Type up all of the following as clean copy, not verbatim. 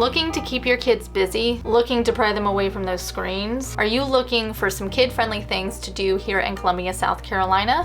Looking to keep your kids busy? Looking to pry them away from those screens? Are you looking for some kid-friendly things to do here in Columbia, South Carolina?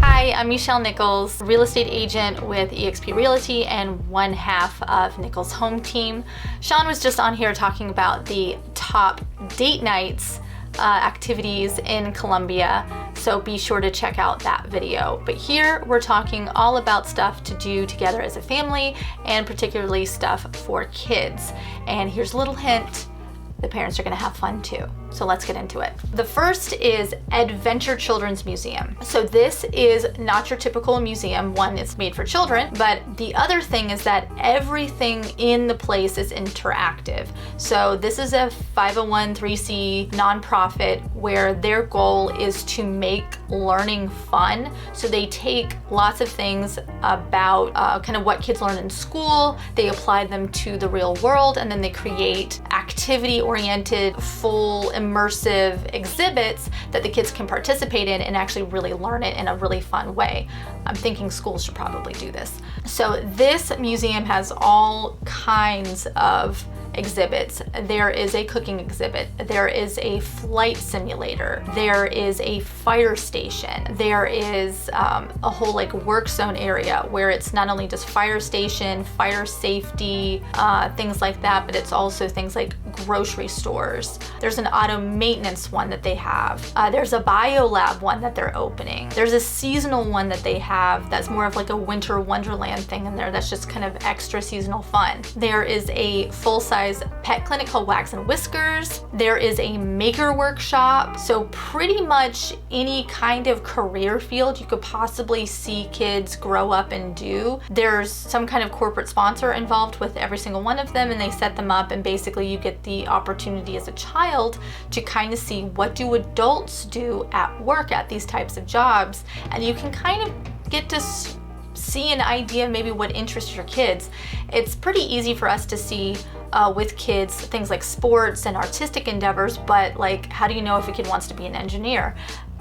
Hi, I'm Shaun Nichols, real estate agent with Exp Realty and one half of Nichols Home Team. Shaun was just on here talking about the top date nights activities in Columbia, so be sure to check out that video. But here we're talking all about stuff to do together as a family and particularly stuff for kids. And here's a little hint, the parents are gonna have fun too. So let's get into it. The first is EdVenture Children's Museum. So this is not your typical museum. One, it's made for children, but the other thing is that everything in the place is interactive. So this is a 501(c) nonprofit where their goal is to make learning fun. So they take lots of things about kind of what kids learn in school, they apply them to the real world, and then they create activity-oriented, full immersive exhibits that the kids can participate in and actually really learn it in a really fun way. I'm thinking schools should probably do this. So this museum has all kinds of exhibits. There is a cooking exhibit, there is a flight simulator, there is a fire station, there is a whole like work zone area where it's not only just fire station, fire safety, things like that, but it's also things like grocery stores. There's an auto maintenance one that they have. There's a bio lab one that they're opening. There's a seasonal one that they have that's more of like a winter wonderland thing in there that's just kind of extra seasonal fun. There is a full-size pet clinic called Wags and Whiskers. There is a maker workshop. So pretty much any kind of career field you could possibly see kids grow up and do. There's some kind of corporate sponsor involved with every single one of them, and they set them up, and basically you get the opportunity as a child to kind of see what do adults do at work at these types of jobs, and you can kind of get to see an idea of maybe what interests your kids. It's pretty easy for us to see with kids things like sports and artistic endeavors, but like, how do you know if a kid wants to be an engineer?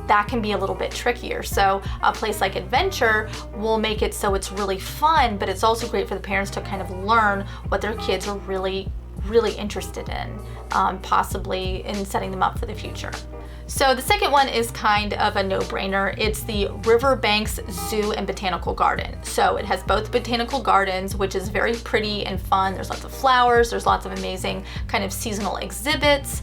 That can be a little bit trickier. So a place like EdVenture will make it so it's really fun, but it's also great for the parents to kind of learn what their kids are really interested in, possibly in setting them up for the future. So the second one is kind of a no-brainer. It's the Riverbanks Zoo and Botanical Garden. So it has both botanical gardens, which is very pretty and fun. There's lots of flowers, there's lots of amazing kind of seasonal exhibits.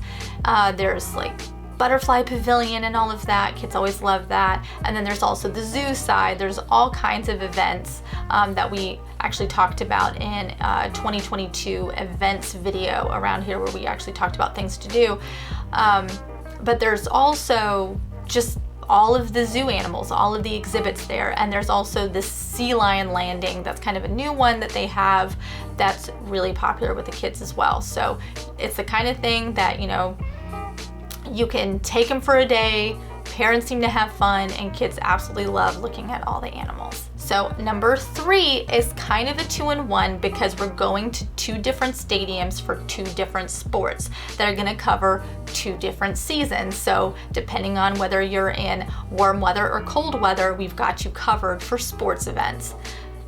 There's like butterfly pavilion and all of that. Kids always love that. And then there's also the zoo side. There's all kinds of events that we actually talked about in 2022 events video around here, where we actually talked about things to do. But there's also just all of the zoo animals, all of the exhibits there. And there's also this sea lion landing that's kind of a new one that they have that's really popular with the kids as well. So it's the kind of thing that, you know, you can take them for a day, parents seem to have fun, and kids absolutely love looking at all the animals. So number 3 is kind of a 2-in-1 because we're going to 2 different stadiums for 2 different sports that are gonna cover 2 different seasons. So depending on whether you're in warm weather or cold weather, we've got you covered for sports events.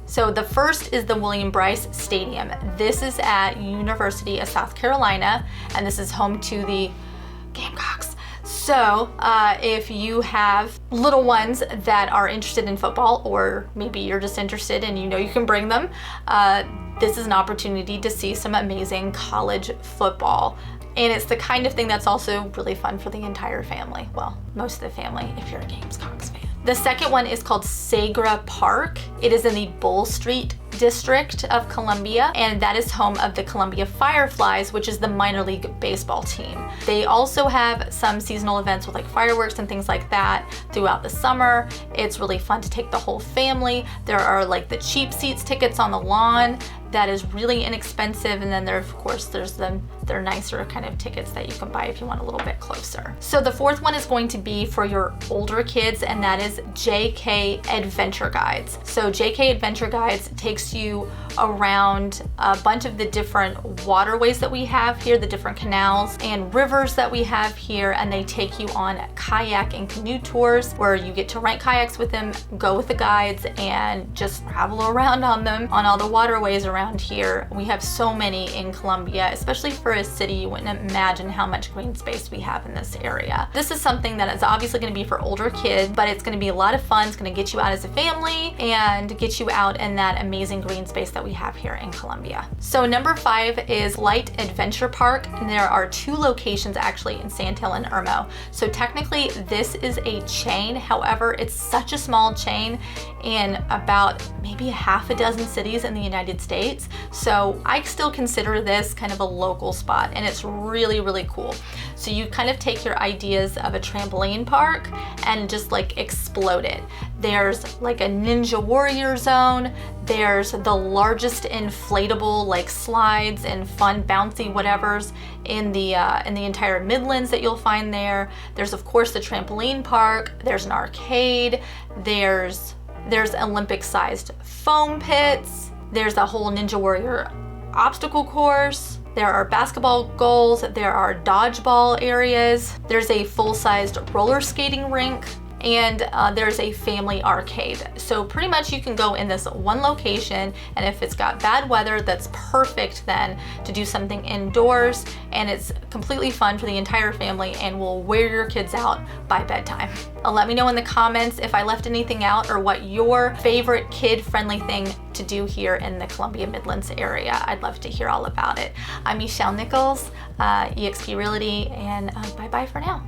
So the first is the William Bryce Stadium. This is at University of South Carolina, and this is home to the Gamecocks. So if you have little ones that are interested in football, or maybe you're just interested and you know you can bring them, this is an opportunity to see some amazing college football. And it's the kind of thing that's also really fun for the entire family. Well, most of the family if you're a Gamecocks fan. The second one is called SEGRA Park. It is in the Bull Street district of Columbia, and that is home of the Columbia Fireflies, which is the minor league baseball team. They also have some seasonal events with like fireworks and things like that throughout the summer. It's really fun to take the whole family. There are like the cheap seats tickets on the lawn that is really inexpensive, and then there, of course, there's the They're nicer kind of tickets that you can buy if you want a little bit closer. So the fourth one is going to be for your older kids, and that is JK EdVenture Guides. So JK EdVenture Guides takes you around a bunch of the different waterways that we have here, the different canals and rivers that we have here, and they take you on kayak and canoe tours where you get to rent kayaks with them, go with the guides, and just travel around on them on all the waterways around here. We have so many in Columbia, especially for a city. You wouldn't imagine how much green space we have in this area. This is something that is obviously going to be for older kids, but it's going to be a lot of fun. It's going to get you out as a family and get you out in that amazing green space that we have here in Columbia. So number 5 is Light Adventure Park, and there are 2 locations actually in Sandhill and Irmo. So technically this is a chain, however it's such a small chain in about maybe a half a dozen cities in the United States. So I still consider this kind of a local spot, and it's really, really cool. So you kind of take your ideas of a trampoline park and just like explode it. There's like a Ninja Warrior zone. There's the largest inflatable like slides and fun bouncy whatevers in the entire Midlands that you'll find there. There's of course the trampoline park. There's an arcade. There's Olympic-sized foam pits. There's a whole Ninja Warrior obstacle course. There are basketball goals. There are dodgeball areas. There's a full-sized roller skating rink. And there's a family arcade. So pretty much you can go in this one location, and if it's got bad weather, that's perfect then to do something indoors, and it's completely fun for the entire family and will wear your kids out by bedtime. Let me know in the comments if I left anything out or what your favorite kid-friendly thing to do here in the Columbia Midlands area. I'd love to hear all about it. I'm Shaun Nichols, Exp Realty, and bye-bye for now.